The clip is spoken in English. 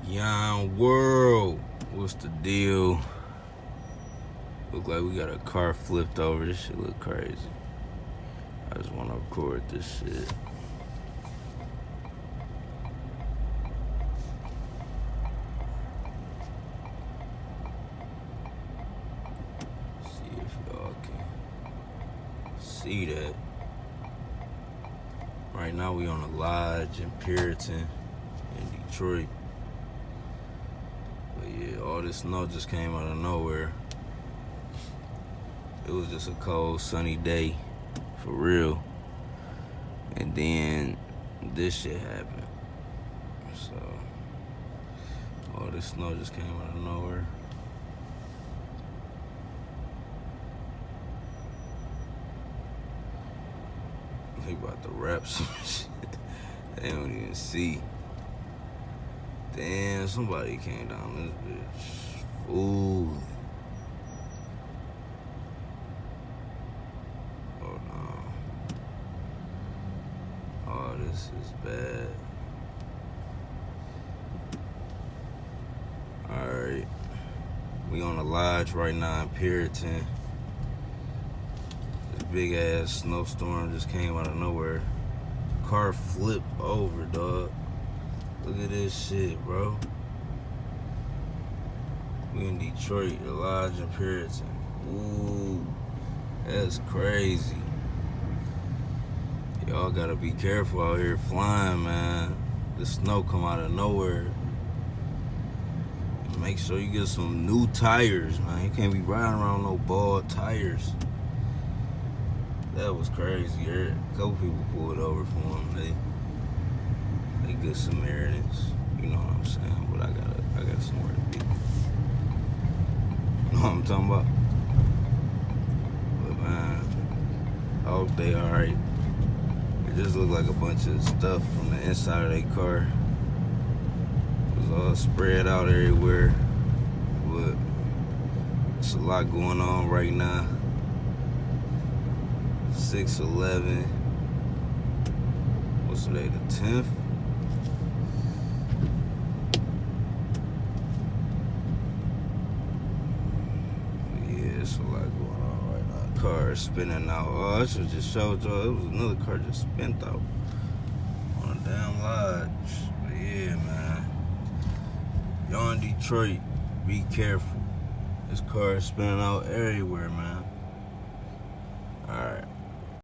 Young world, what's the deal? Look like we got a car flipped over. This shit look crazy. I just want to record this shit. See if y'all can see that. Right now we on a lodge in Puritan in Detroit. But yeah, all this snow just came out of nowhere. It was just a cold, sunny day, for real. And then this shit happened. So, all this snow just came out of nowhere. They about to wrap some shit. They don't even see. Damn, somebody came down this bitch. Ooh. Oh no. Oh, this is bad. Alright. We on a lodge right now in Puritan. This big ass snowstorm just came out of nowhere. Car flipped over, dog. Look at this shit, bro. We in Detroit, the lodge in Puritan. Ooh, that's crazy. Y'all gotta be careful out here flying, man. The snow come out of nowhere. Make sure you get some new tires, man. You can't be riding around no bald tires. That was crazy. A couple people pulled over for him. They good Samaritans. You know what I'm saying? But I got somewhere to be. You know what I'm talking about? But man, I hope they alright. It just looked like a bunch of stuff from the inside of their car. It was all spread out everywhere. But it's a lot going on right now. 6/11. What's today? The 10th? Yeah, it's a lot going on right now. Car spinning out. Oh, I should just showed y'all. It was another car just spent out on a damn lodge. But yeah, man. Y'all in Detroit, be careful. This car is spinning out everywhere, man.